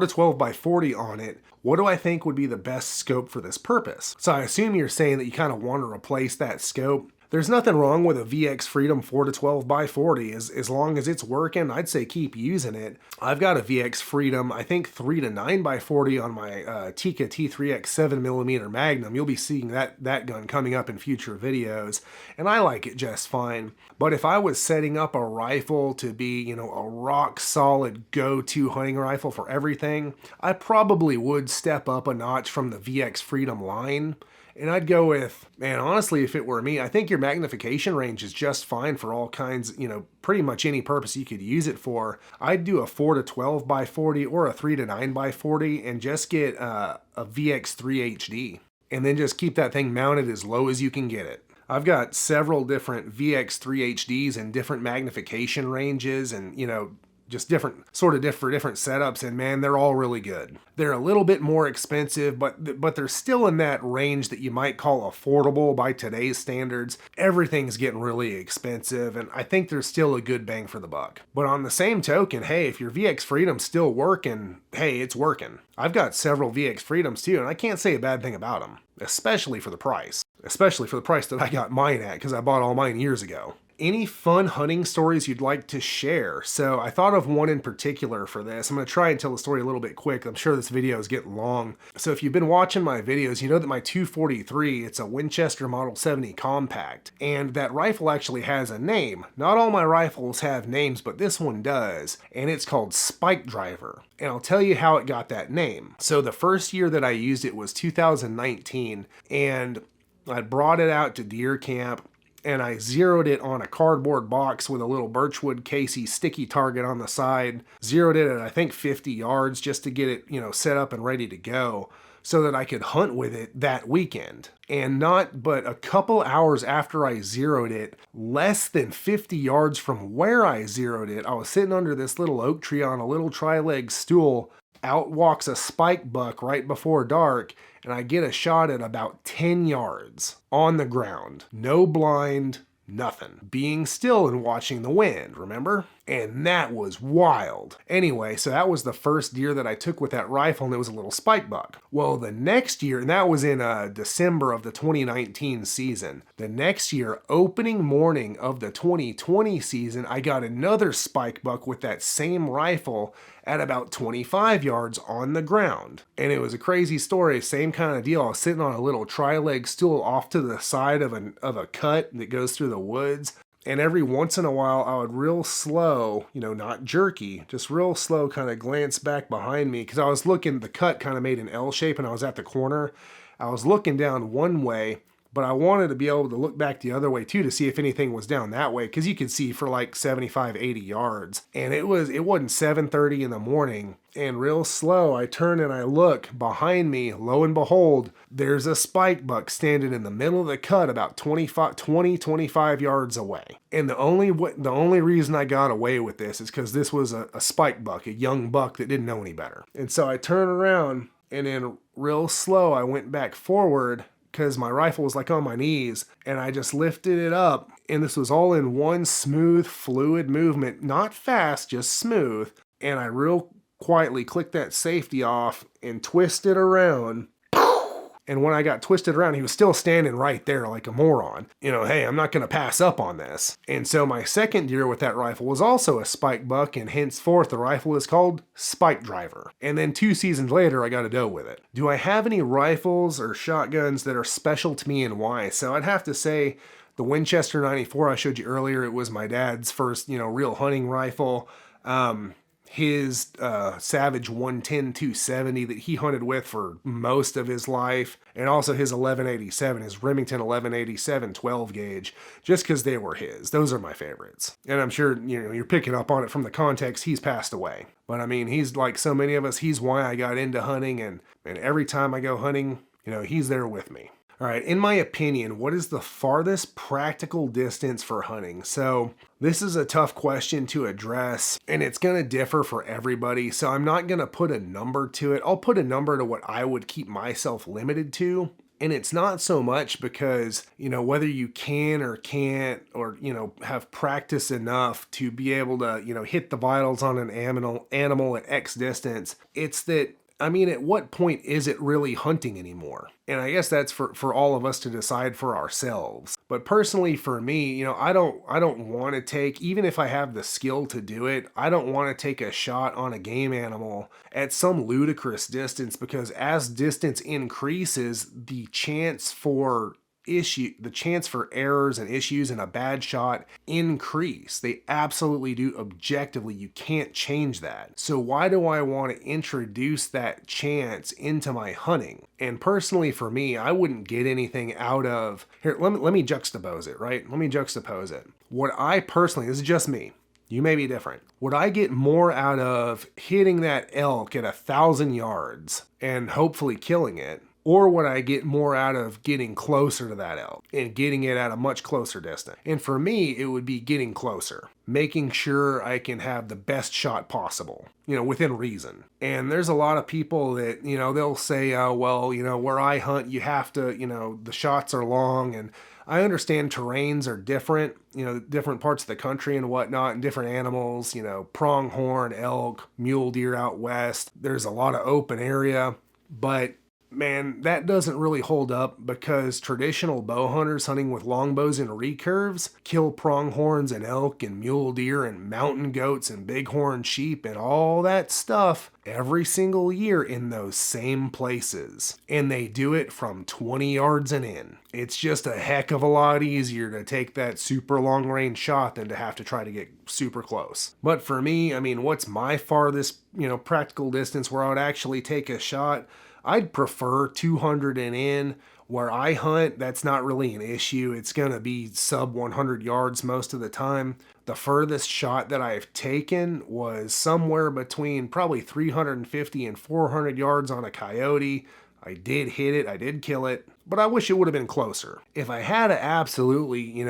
Speaker 1: 12 by 40 on it. What do I think would be the best scope for this purpose? So I assume you're saying that you kind of want to replace that scope. There's nothing wrong with a VX Freedom 4 to 12 by 40. As long as it's working, I'd say keep using it. I've got a VX Freedom, I think 3 to 9 by 40 on my Tikka T3X 7mm Magnum. You'll be seeing that gun coming up in future videos, and I like it just fine. But if I was setting up a rifle to be, a rock solid go-to hunting rifle for everything, I probably would step up a notch from the VX Freedom line. And I'd go with, man, honestly, if it were me, I think your magnification range is just fine for all kinds, pretty much any purpose you could use it for. I'd do a 4 to 12 by 40 or a 3 to 9 by 40 and just get a VX3 HD. And then just keep that thing mounted as low as you can get it. I've got several different VX3 HDs and different magnification ranges and, just different setups, and man, they're all really good. They're a little bit more expensive, but they're still in that range that you might call affordable by today's standards. Everything's getting really expensive, and I think there's still a good bang for the buck. But on the same token, hey, if your VX Freedom's still working, hey, it's working. I've got several VX Freedoms too, and I can't say a bad thing about them, especially for the price. Especially for the price that I got mine at, because I bought all mine years ago. Any fun hunting stories you'd like to share? So I thought of one in particular for this. I'm going to try and tell the story a little bit quick. I'm sure this video is getting long. So if you've been watching my videos, you know that my 243, it's a Winchester Model 70 Compact. And that rifle actually has a name. Not all my rifles have names, but this one does. And it's called Spike Driver. And I'll tell you how it got that name. So the first year that I used it was 2019. And I brought it out to deer camp. And I zeroed it on a cardboard box with a little Birchwood Casey sticky target on the side. Zeroed it at, I think, 50 yards just to get it, set up and ready to go so that I could hunt with it that weekend. And not but a couple hours after I zeroed it, less than 50 yards from where I zeroed it, I was sitting under this little oak tree on a little tri-leg stool. Out walks a spike buck right before dark, and I get a shot at about 10 yards on the ground. No blind, nothing. Being still and watching the wind, remember? And that was wild. Anyway, so that was the first deer that I took with that rifle, and it was a little spike buck. Well, the next year, and that was in December of the 2019 season. The next year, opening morning of the 2020 season, I got another spike buck with that same rifle at about 25 yards on the ground. And it was a crazy story, same kind of deal. I was sitting on a little tri-leg stool off to the side of a cut that goes through the woods. And every once in a while, I would real slow, not jerky, just real slow kind of glance back behind me because I was looking, the cut kind of made an L shape and I was at the corner. I was looking down one way, but I wanted to be able to look back the other way too to see if anything was down that way because you could see for like 75, 80 yards. And it wasn't 7:30 in the morning. And real slow, I turn and I look behind me. Lo and behold, there's a spike buck standing in the middle of the cut about 25 yards away. And the only reason I got away with this is because this was a spike buck, a young buck that didn't know any better. And so I turn around and then real slow, I went back forward because my rifle was like on my knees and I just lifted it up. And this was all in one smooth, fluid movement, not fast, just smooth. And I real quietly clicked that safety off and twisted around. And when I got twisted around, he was still standing right there like a moron. Hey, I'm not going to pass up on this. And so my second deer with that rifle was also a spike buck, and henceforth the rifle is called Spike Driver. And then 2 seasons later, I got a doe with it. Do I have any rifles or shotguns that are special to me and why? So I'd have to say the Winchester 94 I showed you earlier, it was my dad's first, real hunting rifle. his Savage 110 270 that he hunted with for most of his life, and also his 1187, his Remington 1187 12 gauge, just because they were his. Those are my favorites. And I'm sure you're picking up on it from the context. He's passed away. But I mean, he's like so many of us, he's why I got into hunting, and every time I go hunting, he's there with me. All right, in my opinion, what is the farthest practical distance for hunting? So this is a tough question to address, and it's going to differ for everybody. So I'm not going to put a number to it. I'll put a number to what I would keep myself limited to. And it's not so much because, whether you can or can't, or, have practice enough to be able to, hit the vitals on an animal at X distance. It's that, at what point is it really hunting anymore? And I guess that's for all of us to decide for ourselves. But personally for me, I don't want to take, even if I have the skill to do it, I don't want to take a shot on a game animal at some ludicrous distance, because as distance increases, the chance for errors and issues and a bad shot increase. They absolutely do objectively. You can't change that. So why do I want to introduce that chance into my hunting? And personally for me, I wouldn't get anything out of, here, let me juxtapose it, right? Let me juxtapose it. What I personally, this is just me, you may be different. Would I get more out of hitting that elk at 1,000 yards and hopefully killing it? Or would I get more out of getting closer to that elk and getting it at a much closer distance? And for me, it would be getting closer, making sure I can have the best shot possible, within reason. And there's a lot of people that, they'll say, where I hunt, you have to, the shots are long. And I understand terrains are different, different parts of the country and whatnot, and different animals, pronghorn, elk, mule deer out west. There's a lot of open area, but man, that doesn't really hold up, because traditional bow hunters hunting with longbows and recurves kill pronghorns and elk and mule deer and mountain goats and bighorn sheep and all that stuff every single year in those same places. And they do it from 20 yards and in. It's just a heck of a lot easier to take that super long range shot than to have to try to get super close. But for me, what's my farthest, practical distance where I would actually take a shot? I'd prefer 200 and in. Where I hunt, that's not really an issue. It's going to be sub 100 yards most of the time. The furthest shot that I've taken was somewhere between probably 350 and 400 yards on a coyote. I did hit it, I did kill it, but I wish it would have been closer. If I had to absolutely,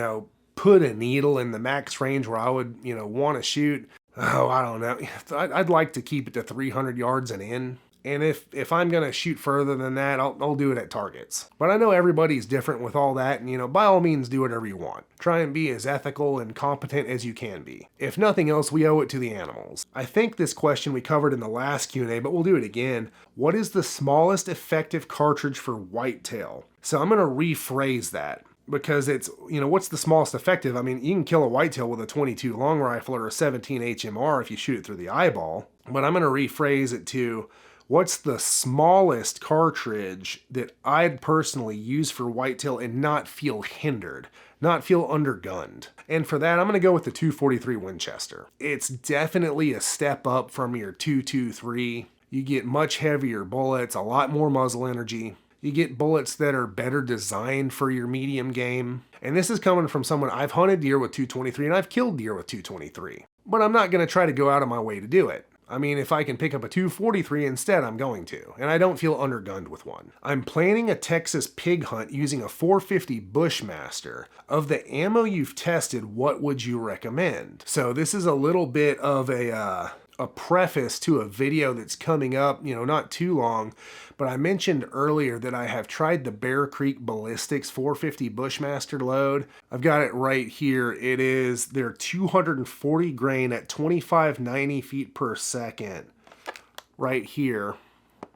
Speaker 1: put a needle in the max range where I would, want to shoot, I don't know. I'd like to keep it to 300 yards and in. And if I'm going to shoot further than that, I'll do it at targets. But I know everybody's different with all that, and by all means do whatever you want. Try and be as ethical and competent as you can be. If nothing else, we owe it to the animals. I think this question we covered in the last Q&A, but we'll do it again. What is the smallest effective cartridge for whitetail? So I'm going to rephrase that, because it's, what's the smallest effective? You can kill a whitetail with a 22 long rifle or a 17 HMR if you shoot it through the eyeball. But I'm going to rephrase it to, what's the smallest cartridge that I'd personally use for whitetail and not feel hindered, not feel undergunned? And for that, I'm going to go with the 243 Winchester. It's definitely a step up from your 223. You get much heavier bullets, a lot more muzzle energy. You get bullets that are better designed for your medium game. And this is coming from someone, I've hunted deer with 223 and I've killed deer with 223. But I'm not going to try to go out of my way to do it. If I can pick up a 243 instead, I'm going to, and I don't feel undergunned with one. I'm planning a Texas pig hunt using a 450 Bushmaster. Of the ammo you've tested, what would you recommend? So this is a little bit of a preface to a video that's coming up, not too long, but I mentioned earlier that I have tried the Bear Creek Ballistics 450 Bushmaster load. I've got it right here. It is their 240 grain at 2590 feet per second. Right here.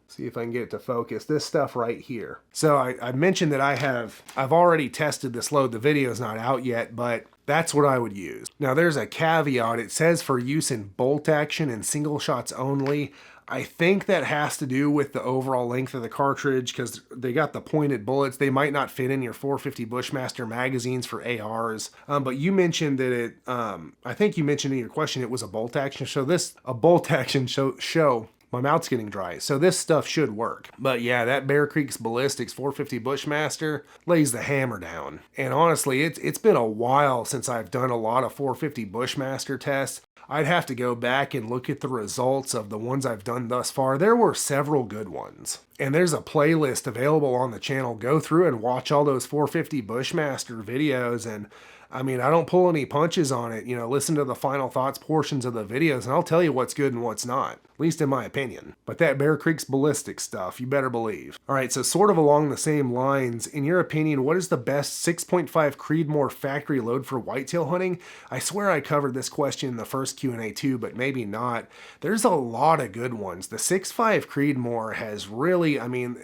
Speaker 1: See if I can get it to focus. This stuff right here. So I mentioned that I've already tested this load. The video is not out yet, but that's what I would use. Now there's a caveat. It says for use in bolt action and single shots only. I think that has to do with the overall length of the cartridge because they got the pointed bullets. They might not fit in your 450 Bushmaster magazines for ARs. But you mentioned that I think you mentioned in your question it was a bolt action. So a bolt action show. My mouth's getting dry, so this stuff should work. But yeah, that Bear Creek's Ballistics 450 Bushmaster lays the hammer down. And honestly, it's been a while since I've done a lot of 450 Bushmaster tests. I'd have to go back and look at the results of the ones I've done thus far. There were several good ones. And there's a playlist available on the channel. Go through and watch all those 450 Bushmaster videos. And I mean, I don't pull any punches on it. Listen to the final thoughts portions of the videos and I'll tell you what's good and what's not, at least in my opinion. But that Bear Creek's Ballistic stuff, you better believe. All right, so sort of along the same lines, in your opinion, what is the best 6.5 Creedmoor factory load for whitetail hunting? I swear I covered this question in the first Q&A too, but maybe not. There's a lot of good ones. The 6.5 Creedmoor has really, I mean,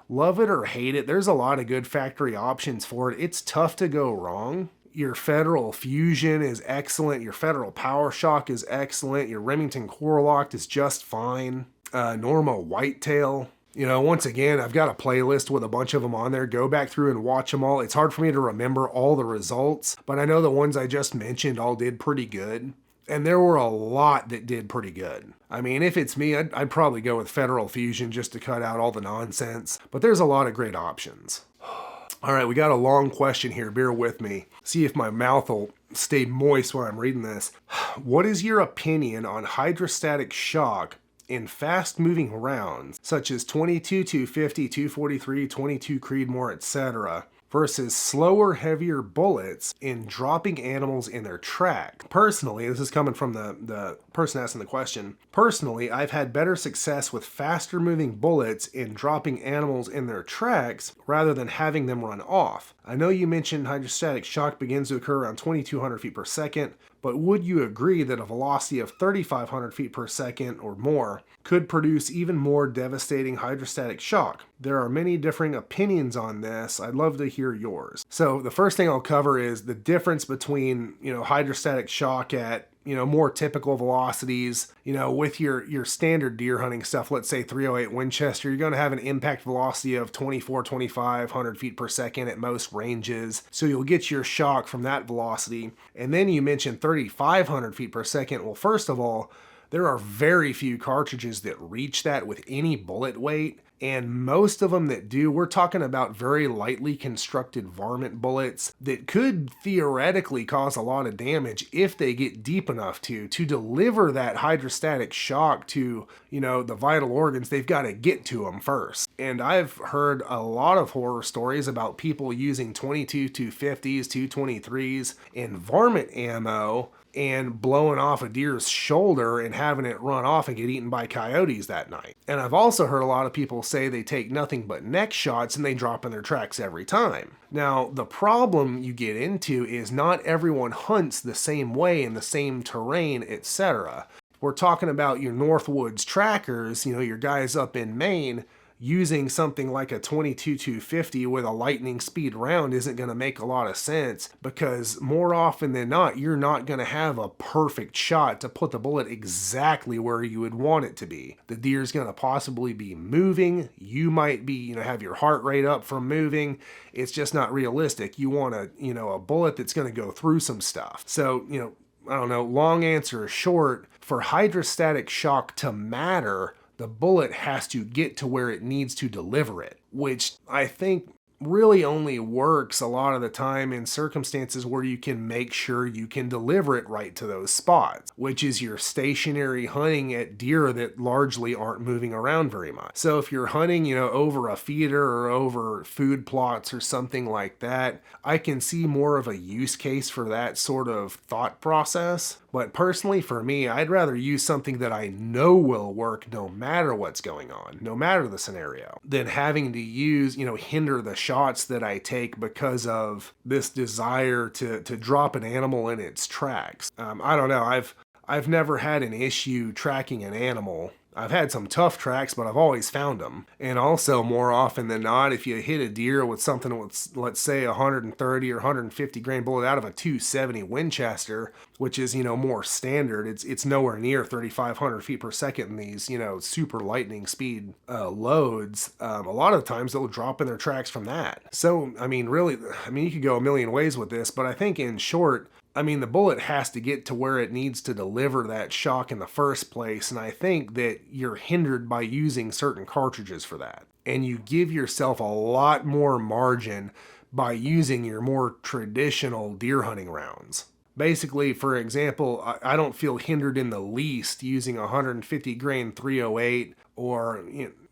Speaker 1: love it or hate it, there's a lot of good factory options for it. It's tough to go wrong. Your Federal Fusion is excellent. Your Federal Power Shock is excellent. Your Remington Core Locked is just fine. Norma Whitetail. Once again, I've got a playlist with a bunch of them on there. Go back through and watch them all. It's hard for me to remember all the results, but I know the ones I just mentioned all did pretty good. And there were a lot that did pretty good. I mean, if it's me, I'd probably go with Federal Fusion just to cut out all the nonsense. But there's a lot of great options. All right, we got a long question here. Bear with me. See if my mouth will stay moist while I'm reading this. What is your opinion on hydrostatic shock in fast-moving rounds, such as 22, 250, 243, 22 Creedmoor, etc., versus slower, heavier bullets in dropping animals in their track? Personally, this is coming from the person asking the question. Personally, I've had better success with faster moving bullets in dropping animals in their tracks rather than having them run off. I know you mentioned hydrostatic shock begins to occur around 2,200 feet per second, but would you agree that a velocity of 3,500 feet per second or more could produce even more devastating hydrostatic shock? There are many differing opinions on this. I'd love to hear yours. So the first thing I'll cover is the difference between, hydrostatic shock at, more typical velocities. With your standard deer hunting stuff, let's say 308 Winchester, you're going to have an impact velocity of 2,500 feet per second at most ranges. So you'll get your shock from that velocity. And then you mentioned 3,500 feet per second. Well, first of all, there are very few cartridges that reach that with any bullet weight. And most of them that do, we're talking about very lightly constructed varmint bullets that could theoretically cause a lot of damage if they get deep enough to deliver that hydrostatic shock to, the vital organs. They've got to get to them first. And I've heard a lot of horror stories about people using 22 250s, 223s in varmint ammo and blowing off a deer's shoulder and having it run off and get eaten by coyotes that night. And I've also heard a lot of people say they take nothing but neck shots and they drop in their tracks every time. Now, the problem you get into is not everyone hunts the same way in the same terrain, etc. We're talking about your Northwoods trackers, your guys up in Maine. Using something like a 22 250 with a lightning speed round isn't going to make a lot of sense because more often than not, you're not going to have a perfect shot to put the bullet exactly where you would want it to be. The deer's going to possibly be moving. You might be, have your heart rate up from moving. It's just not realistic. You want a bullet that's going to go through some stuff. So, I don't know, long answer short, for hydrostatic shock to matter, the bullet has to get to where it needs to deliver it, which I think really only works a lot of the time in circumstances where you can make sure you can deliver it right to those spots, which is your stationary hunting at deer that largely aren't moving around very much. So if you're hunting, over a feeder or over food plots or something like that, I can see more of a use case for that sort of thought process. But personally, for me, I'd rather use something that I know will work no matter what's going on, no matter the scenario, than having to use, hinder the shots that I take because of this desire to drop an animal in its tracks. I don't know. I've never had an issue tracking an animal I've had some tough tracks, but I've always found them. And also, more often than not, if you hit a deer with something with, let's say, 130 or 150 grain bullet out of a 270 Winchester, which is, more standard, it's nowhere near 3,500 feet per second in these, super lightning speed loads. A lot of times they'll drop in their tracks from that. So, really, you could go a million ways with this, but I think in short, the bullet has to get to where it needs to deliver that shock in the first place, and I think that you're hindered by using certain cartridges for that. And you give yourself a lot more margin by using your more traditional deer hunting rounds. Basically, for example, I don't feel hindered in the least using 150 grain 308 or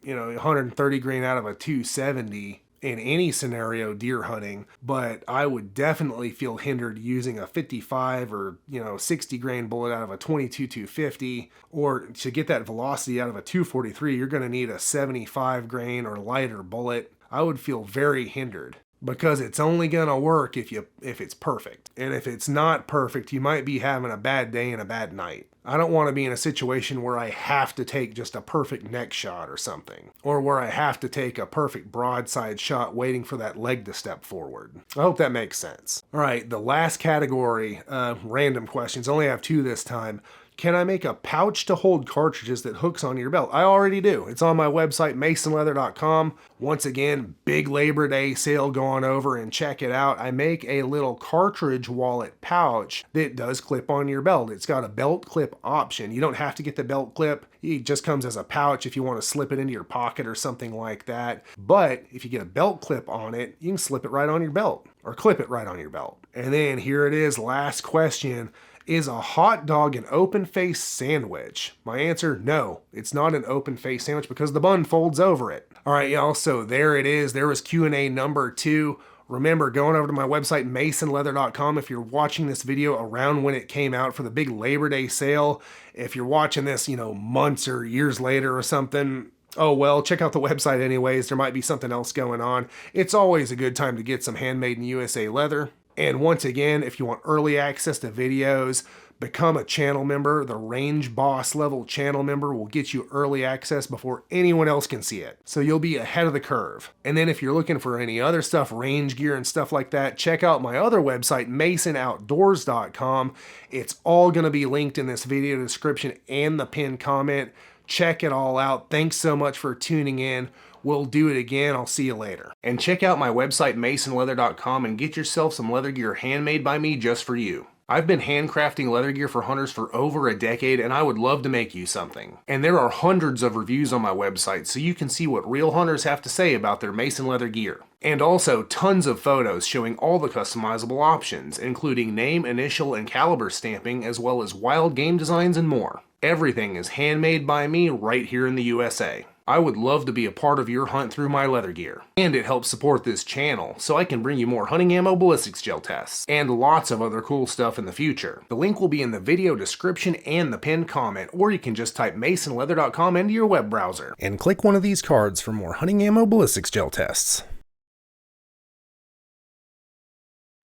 Speaker 1: 130 grain out of a 270 in any scenario deer hunting, but I would definitely feel hindered using a 55 or 60 grain bullet out of a 22 250, or to get that velocity out of a 243 you're going to need a 75 grain or lighter bullet. I would feel very hindered, because it's only gonna work if it's perfect. And if it's not perfect, you might be having a bad day and a bad night. I don't want to be in a situation where I have to take just a perfect neck shot or something, or where I have to take a perfect broadside shot waiting for that leg to step forward. I hope that makes sense. All right, the last category, random questions. Only have 2 this time. Can I make a pouch to hold cartridges that hooks on your belt? I already do. It's on my website, masonleather.com. Once again, big Labor Day sale going over, and check it out. I make a little cartridge wallet pouch that does clip on your belt. It's got a belt clip option. You don't have to get the belt clip. It just comes as a pouch if you want to slip it into your pocket or something like that. But if you get a belt clip on it, you can slip it right on your belt, or clip it right on your belt. And then here it is, last question. Is a hot dog an open-faced sandwich? My answer, no. It's not an open-faced sandwich because the bun folds over it. All right, y'all, so there it is. There was Q&A number 2. Remember, going over to my website, masonleather.com, if you're watching this video around when it came out for the big Labor Day sale. If you're watching this, months or years later or something, oh well, check out the website anyways. There might be something else going on. It's always a good time to get some handmade in USA leather. And once again, if you want early access to videos, become a channel member. The Range Boss level channel member will get you early access before anyone else can see it. So you'll be ahead of the curve. And then if you're looking for any other stuff, range gear and stuff like that, check out my other website, masonoutdoors.com. It's all going to be linked in this video description and the pinned comment. Check it all out. Thanks so much for tuning in. We'll do it again. I'll see you later. And check out my website, masonleather.com, and get yourself some leather gear handmade by me just for you. I've been handcrafting leather gear for hunters for over a decade, and I would love to make you something. And there are hundreds of reviews on my website, so you can see what real hunters have to say about their Mason leather gear. And also tons of photos showing all the customizable options, including name, initial, and caliber stamping, as well as wild game designs and more. Everything is handmade by me right here in the USA. I would love to be a part of your hunt through my leather gear. And it helps support this channel, so I can bring you more hunting ammo ballistics gel tests, and lots of other cool stuff in the future. The link will be in the video description and the pinned comment, or you can just type masonleather.com into your web browser, and click one of these cards for more hunting ammo ballistics gel tests.